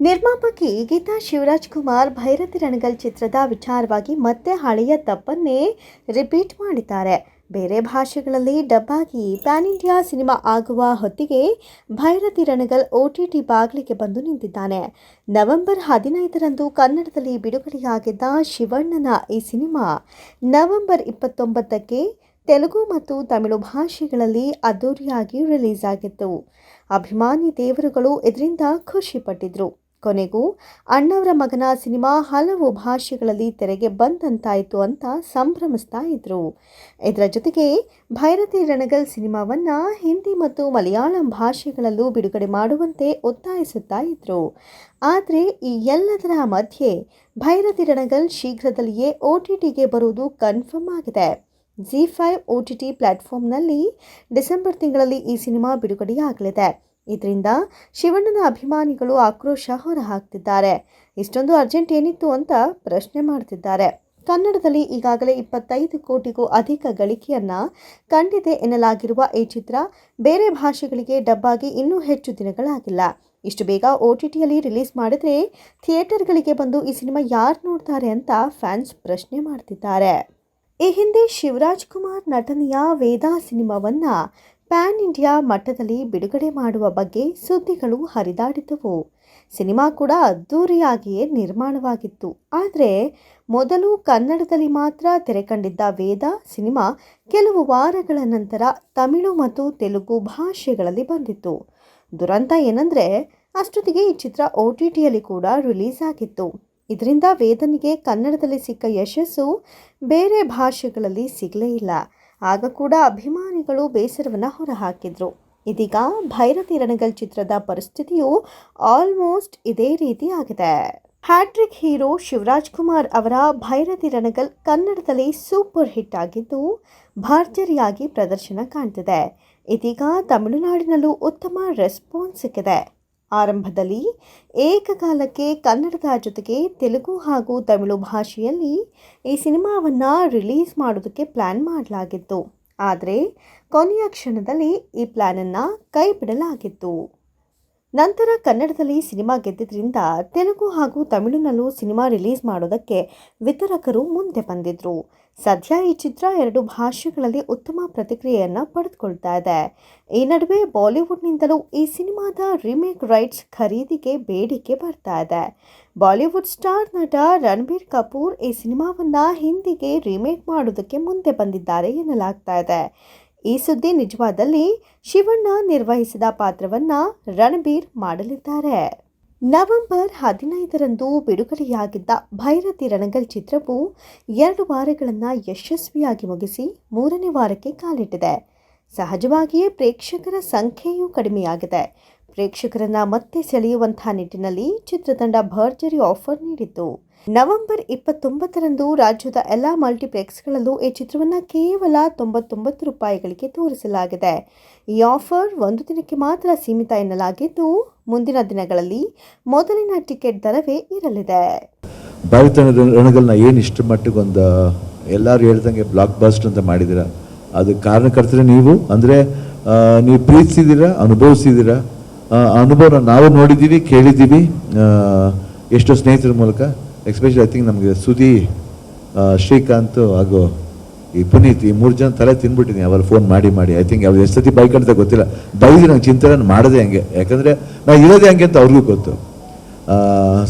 ನಿರ್ಮಾಪಕಿ ಗೀತಾ ಶಿವರಾಜ್ ಕುಮಾರ್ ಭೈರತಿ ರಣಗಲ್ ಚಿತ್ರದ ವಿಚಾರವಾಗಿ ಮತ್ತೆ ಹಳೆಯ ತಪ್ಪನ್ನೇ ರಿಪೀಟ್ ಮಾಡಿದ್ದಾರೆ. ಬೇರೆ ಭಾಷೆಗಳಲ್ಲಿ ಡಬ್ ಆಗಿ ಪ್ಯಾನ್ ಇಂಡಿಯಾ ಸಿನಿಮಾ ಆಗುವ ಹೊತ್ತಿಗೆ ಭೈರತಿ ರಣಗಲ್ OTT ಬಾಗಿಲಿಗೆ ಬಂದು ನಿಂತಿದ್ದಾನೆ. ನವೆಂಬರ್ 15ರಂದು ಕನ್ನಡದಲ್ಲಿ ಬಿಡುಗಡೆಯಾಗಿದ್ದ ಶಿವಣ್ಣನ ಈ ಸಿನಿಮಾ ನವೆಂಬರ್ 29ಕ್ಕೆ ತೆಲುಗು ಮತ್ತು ತಮಿಳು ಭಾಷೆಗಳಲ್ಲಿ ಅದ್ದೂರಿಯಾಗಿ ರಿಲೀಸ್ ಆಗಿತ್ತು. ಅಭಿಮಾನಿ ದೇವರುಗಳು ಇದರಿಂದ ಖುಷಿ ಪಟ್ಟಿದ್ರು. ಕೊನೆಗೂ ಅಣ್ಣವರ ಮಗನ ಸಿನಿಮಾ ಹಲವು ಭಾಷೆಗಳಲ್ಲಿ ತೆರೆಗೆ ಬಂದಂತಾಯಿತು ಅಂತ ಸಂಭ್ರಮಿಸ್ತಾ ಇದ್ರು. ಇದರ ಜೊತೆಗೆ ಭೈರತಿ ರಣಗಲ್ ಸಿನಿಮಾವನ್ನ ಹಿಂದಿ ಮತ್ತು ಮಲಯಾಳಂ ಭಾಷೆಗಳಲ್ಲೂ ಬಿಡುಗಡೆ ಮಾಡುವಂತೆ ಒತ್ತಾಯಿಸುತ್ತಾ ಇದ್ರು. ಆದರೆ ಈ ಎಲ್ಲದರ ಮಧ್ಯೆ ಭೈರತಿ ರಣಗಲ್ ಶೀಘ್ರದಲ್ಲಿಯೇ OTTಗೆ ಬರುವುದು ಕನ್ಫರ್ಮ್ ಆಗಿದೆ. ZEE5 OTT ಪ್ಲಾಟ್ಫಾರ್ಮ್ನಲ್ಲಿ ಡಿಸೆಂಬರ್ ತಿಂಗಳಲ್ಲಿ ಈ ಸಿನಿಮಾ ಬಿಡುಗಡೆಯಾಗಲಿದೆ. ಇದರಿಂದ ಶಿವಣ್ಣನ ಅಭಿಮಾನಿಗಳು ಆಕ್ರೋಶ ಹೊರಹಾಕ್ತಿದ್ದಾರೆ. ಇಷ್ಟೊಂದು ಅರ್ಜೆಂಟ್ ಏನಿತ್ತು ಅಂತ ಪ್ರಶ್ನೆ ಮಾಡ್ತಿದ್ದಾರೆ. ಕನ್ನಡದಲ್ಲಿ ಈಗಾಗಲೇ 25 ಕೋಟಿಗೂ ಅಧಿಕ ಗಳಿಕೆಯನ್ನ ಕಂಡಿದೆ ಎನ್ನಲಾಗಿರುವ ಈ ಚಿತ್ರ ಬೇರೆ ಭಾಷೆಗಳಿಗೆ ಡಬ್ ಆಗಿ ಇನ್ನೂ ಹೆಚ್ಚು ದಿನಗಳಾಗಿಲ್ಲ. ಇಷ್ಟು ಬೇಗ OTTಯಲ್ಲಿ ರಿಲೀಸ್ ಮಾಡಿದ್ರೆ ಥಿಯೇಟರ್ಗಳಿಗೆ ಬಂದು ಈ ಸಿನಿಮಾ ಯಾರು ನೋಡ್ತಾರೆ ಅಂತ ಫ್ಯಾನ್ಸ್ ಪ್ರಶ್ನೆ ಮಾಡ್ತಿದ್ದಾರೆ. ಈ ಹಿಂದೆ ಶಿವರಾಜ್ ಕುಮಾರ್ ನಟನೆಯ ವೇದ ಸಿನಿಮಾವನ್ನ ಪ್ಯಾನ್ ಇಂಡಿಯಾ ಮಟ್ಟದಲ್ಲಿ ಬಿಡುಗಡೆ ಮಾಡುವ ಬಗ್ಗೆ ಸುದ್ದಿಗಳು ಹರಿದಾಡಿದ್ದವು. ಸಿನಿಮಾ ಕೂಡ ಅದ್ದೂರಿಯಾಗಿಯೇ ನಿರ್ಮಾಣವಾಗಿತ್ತು. ಆದರೆ ಮೊದಲು ಕನ್ನಡದಲ್ಲಿ ಮಾತ್ರ ತೆರೆ ಕಂಡಿದ್ದ ವೇದ ಸಿನಿಮಾ ಕೆಲವು ವಾರಗಳ ನಂತರ ತಮಿಳು ಮತ್ತು ತೆಲುಗು ಭಾಷೆಗಳಲ್ಲಿ ಬಂದಿತ್ತು. ದುರಂತ ಏನಂದರೆ ಅಷ್ಟೊತ್ತಿಗೆ ಈ ಚಿತ್ರ OTTಯಲ್ಲಿ ಕೂಡ ರಿಲೀಸ್ ಆಗಿತ್ತು. ಇದರಿಂದ ವೇದನಿಗೆ ಕನ್ನಡದಲ್ಲಿ ಸಿಕ್ಕ ಯಶಸ್ಸು ಬೇರೆ ಭಾಷೆಗಳಲ್ಲಿ ಸಿಗಲೇ ಇಲ್ಲ. ಆಗ ಕೂಡ ಅಭಿಮಾನಿಗಳು ಬೇಸರವನ್ನು ಹೊರಹಾಕಿದ್ರು. ಇದೀಗ ಭೈರತಿ ರಣಗಲ್ ಚಿತ್ರದ ಪರಿಸ್ಥಿತಿಯು ಆಲ್ಮೋಸ್ಟ್ ಇದೇ ರೀತಿ ಆಗಿದೆ. ಹ್ಯಾಟ್ರಿಕ್ ಹೀರೋ ಶಿವರಾಜ್ ಕುಮಾರ್ ಅವರ ಭೈರತಿ ರಣಗಲ್ ಕನ್ನಡದಲ್ಲಿ ಸೂಪರ್ ಹಿಟ್ ಆಗಿದ್ದು ಭರ್ಜರಿಯಾಗಿ ಪ್ರದರ್ಶನ ಕಾಣ್ತಿದೆ. ಇದೀಗ ತಮಿಳುನಾಡಿನಲ್ಲೂ ಉತ್ತಮ ರೆಸ್ಪಾನ್ಸ್ ಸಿಕ್ಕಿದೆ. ಆರಂಭದಲ್ಲಿ ಏಕಕಾಲಕ್ಕೆ ಕನ್ನಡದ ಜೊತೆಗೆ ತೆಲುಗು ಹಾಗೂ ತಮಿಳು ಭಾಷೆಯಲ್ಲಿ ಈ ಸಿನಿಮಾವನ್ನು ರಿಲೀಸ್ ಮಾಡೋದಕ್ಕೆ ಪ್ಲ್ಯಾನ್ ಮಾಡಲಾಗಿತ್ತು. ಆದರೆ ಕೊನೆಯ ಕ್ಷಣದಲ್ಲಿ ಈ ಪ್ಲ್ಯಾನನ್ನು ಕೈ ಬಿಡಲಾಗಿತ್ತು. ನಂತರ ಕನ್ನಡದಲ್ಲಿ ಸಿನಿಮಾ ಗೆದ್ದಿದ್ದರಿಂದ ತೆಲುಗು ಹಾಗೂ ತಮಿಳಿನಲ್ಲೂ ಸಿನಿಮಾ ರಿಲೀಸ್ ಮಾಡೋದಕ್ಕೆ ವಿತರಕರು ಮುಂದೆ ಬಂದಿದ್ರು. ಸದ್ಯ ಈ ಚಿತ್ರ 2 ಭಾಷೆಗಳಲ್ಲಿ ಉತ್ತಮ ಪ್ರತಿಕ್ರಿಯೆಯನ್ನು ಪಡೆದುಕೊಳ್ತಾ ಇದೆ. ಈ ನಡುವೆ ಬಾಲಿವುಡ್ನಿಂದಲೂ ಈ ಸಿನಿಮಾದ ರೀಮೇಕ್ ರೈಟ್ಸ್ ಖರೀದಿಗೆ ಬೇಡಿಕೆ ಬರ್ತಾ ಇದೆ. ಬಾಲಿವುಡ್ ಸ್ಟಾರ್ ನಟ ರಣಬೀರ್ ಕಪೂರ್ ಈ ಸಿನಿಮಾವನ್ನು ಹಿಂದಿಗೆ ರೀಮೇಕ್ ಮಾಡೋದಕ್ಕೆ ಮುಂದೆ ಬಂದಿದ್ದಾರೆ ಎನ್ನಲಾಗ್ತಾ ಇದೆ. ಈ ಸುದ್ದಿ ನಿಜವಾದಲ್ಲಿ ಶಿವಣ್ಣ ನಿರ್ವಹಿಸಿದ ಪಾತ್ರವನ್ನು ರಣಬೀರ್ ಮಾಡಲಿದ್ದಾರೆ. ನವೆಂಬರ್ 15ರಂದು ಬಿಡುಗಡೆಯಾಗಿದ್ದ ಭೈರತಿ ರಣಗಲ್ ಚಿತ್ರವು 2 ವಾರಗಳನ್ನು ಯಶಸ್ವಿಯಾಗಿ ಮುಗಿಸಿ 3ನೇ ವಾರಕ್ಕೆ ಕಾಲಿಟ್ಟಿದೆ. ಸಹಜವಾಗಿಯೇ ಪ್ರೇಕ್ಷಕರ ಸಂಖ್ಯೆಯೂ ಕಡಿಮೆಯಾಗಿದೆ. ಪ್ರೇಕ್ಷಕರನ್ನ ಮತ್ತೆ ಸೆಳೆಯುವಂತಹ ನಿಟ್ಟಿನಲ್ಲಿ ಚಿತ್ರತಂಡ ಭರ್ಜರಿ ಆಫರ್ ನೀಡಿತ್ತು. ನವೆಂಬರ್ 29ರಂದು ರಾಜ್ಯದ ಎಲ್ಲ ಮಲ್ಟಿಪ್ಲೆಕ್ಸ್ಗಳಲ್ಲೂ ಈ ಚಿತ್ರವನ್ನು ಕೇವಲ ₹99ಗಳಿಗೆ ತೋರಿಸಲಾಗಿದೆ. ಈ ಆಫರ್ 1 ದಿನಕ್ಕೆ ಮಾತ್ರ ಸೀಮಿತ ಎನ್ನಲಾಗಿದ್ದು ಮುಂದಿನ ದಿನಗಳಲ್ಲಿ ಮೊದಲಿನ ಟಿಕೆಟ್ ದರವೇ ಇರಲಿದೆ. ಭೈರತಿ ರಣಗಲ್ನ ಏನು ಇಷ್ಟು ಮಟ್ಟಿಗೆ ಒಂದು ಎಲ್ಲರೂ ಹೇಳ್ದಂಗೆ ಬ್ಲಾಕ್ ಬಸ್ಟರ್ ಅಂತ ಮಾಡಿದ್ದೀರಾ, ಅದು ಕಾರಣಕರ್ತರೆ ನೀವು. ಅಂದರೆ ನೀವು ಪ್ರೀತಿಸಿದ್ದೀರಾ, ಅನುಭವಿಸಿದ್ದೀರಾ. ಅನುಭವನ ನಾವು ನೋಡಿದ್ದೀವಿ, ಕೇಳಿದ್ದೀವಿ ಎಷ್ಟೋ ಸ್ನೇಹಿತರ ಮೂಲಕ. ಎಸ್ಪೆಷಲಿ ಐ ಥಿಂಕ್ ನಮಗೆ ಸುದಿ, ಶ್ರೀಕಾಂತ್ ಹಾಗೂ ಈ ಪುನೀತ್, ಈ 3 ಜನ ತಲೆ ತಿನ್ಬಿಟ್ಟಿನಿ ಅವಳು ಫೋನ್ ಮಾಡಿ ಮಾಡಿ. ಐ ಥಿಂಕ್ ಅವ್ರು ಎಷ್ಟು ಸತಿ ಬೈಕ್ ಅಂತ ಗೊತ್ತಿಲ್ಲ, ಬೈದು ನಂಗೆ ಚಿಂತನೆ ಮಾಡೋದೇ ಹಂಗೆ, ಯಾಕಂದರೆ ನಾನು ಇರೋದೇ ಹಂಗೆ ಅಂತ ಅವ್ರಿಗೂ ಗೊತ್ತು.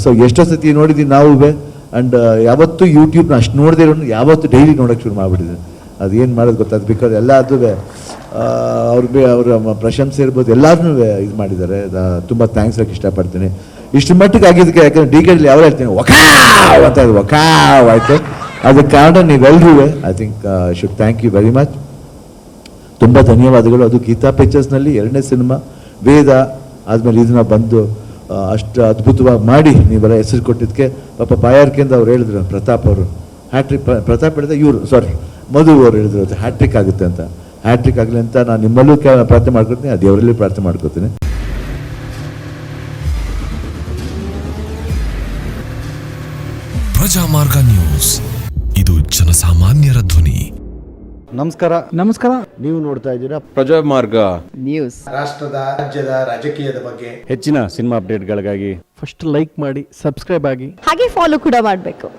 ಸೊ ಎಷ್ಟೋ ಸತಿ ನೋಡಿದ್ದೀವಿ ನಾವು. ಆ್ಯಂಡ್ ಯಾವತ್ತೂ ಯೂಟ್ಯೂಬ್ನ ಅಷ್ಟು ನೋಡದೇ ಇರೋನು ಯಾವತ್ತೂ ಡೈಲಿ ನೋಡೋಕ್ಕೆ ಶುರು ಮಾಡಿಬಿಟ್ಟಿದೆ. ಅದು ಏನು ಮಾಡೋದು ಗೊತ್ತಾದ, ಬಿಕಾಸ್ ಎಲ್ಲ ಅದು ಅವರ ಪ್ರಶಂಸೆ ಇರ್ಬೋದು, ಎಲ್ಲರೂ ಇದು ಮಾಡಿದ್ದಾರೆ. ತುಂಬ ಥ್ಯಾಂಕ್ಸ್ ಹೇಳಕ್ಕೆ ಇಷ್ಟಪಡ್ತೀನಿ. ಇಷ್ಟು ಮಟ್ಟಿಗೆ ಆಗಿದ್ದಕ್ಕೆ, ಯಾಕಂದರೆ ಡಿಕೆಯಲ್ಲಿ ಯಾವ ಹೇಳ್ತೀನಿ ವಕಾವ್ ಅಂತ ವಕಾವ್ ಆಯಿತು. ಅದಕ್ಕೆ ಕಾರಣ ನೀವೆಲ್ಲರೂ. I think should thank you very much. ತುಂಬ ಧನ್ಯವಾದಗಳು. ಅದು ಗೀತಾ ಪಿಕ್ಚರ್ಸ್ನಲ್ಲಿ 2ನೇ ಸಿನಿಮಾ ವೇದ ಆದಮೇಲೆ ಇದನ್ನ ಬಂದು ಅಷ್ಟು ಅದ್ಭುತವಾಗಿ ಮಾಡಿ ನೀವೆಲ್ಲ ಹೆಸರು ಕೊಟ್ಟಿದ್ದಕ್ಕೆ ಪಾಪ ಬಾಯಾರಿಕೆಯಿಂದ ಅವ್ರು ಹೇಳಿದ್ರು, ಪ್ರತಾಪ್ ಅವರು ಹ್ಯಾಟ್ರಿಕ್, ಪ್ರತಾಪ್ ಹೇಳಿದ್ರೆ ಇವರು ಮಧು ಅವರು ಹೇಳಿದ್ರು ಅದು ಹ್ಯಾಟ್ರಿಕ್ ಆಗುತ್ತೆ ಅಂತ. ಹ್ಯಾಟ್ರಿಕ್ ಆಗಲಿ ಅಂತ ನಾನು ನಿಮ್ಮಲ್ಲೂ ಪ್ರಾರ್ಥನೆ ಮಾಡ್ಕೊತೀನಿ, ಅದು ದೇವರಲ್ಲಿ ಪ್ರಾರ್ಥನೆ ಮಾಡ್ಕೊತೀನಿ. ಪ್ರಜಾಮಾರ್ಗ ನ್ಯೂಸ್, ಇದು ಜನಸಾಮಾನ್ಯರ ಧ್ವನಿ. ನಮಸ್ಕಾರ. ನೀವು ನೋಡ್ತಾ ಇದ್ದೀರಾ ಪ್ರಜಾಮಾರ್ಗ ನ್ಯೂಸ್. ರಾಷ್ಟ್ರದ ರಾಜ್ಯದ ರಾಜಕೀಯದ ಬಗ್ಗೆ ಹೆಚ್ಚಿನ ಸಿನಿಮಾ ಅಪ್ಡೇಟ್ಗಳಿಗಾಗಿ ಫಸ್ಟ್ ಲೈಕ್ ಮಾಡಿ ಸಬ್ಸ್ಕ್ರೈಬ್ ಆಗಿ ಹಾಗೆ ಫಾಲೋ ಕೂಡ ಮಾಡಬೇಕು.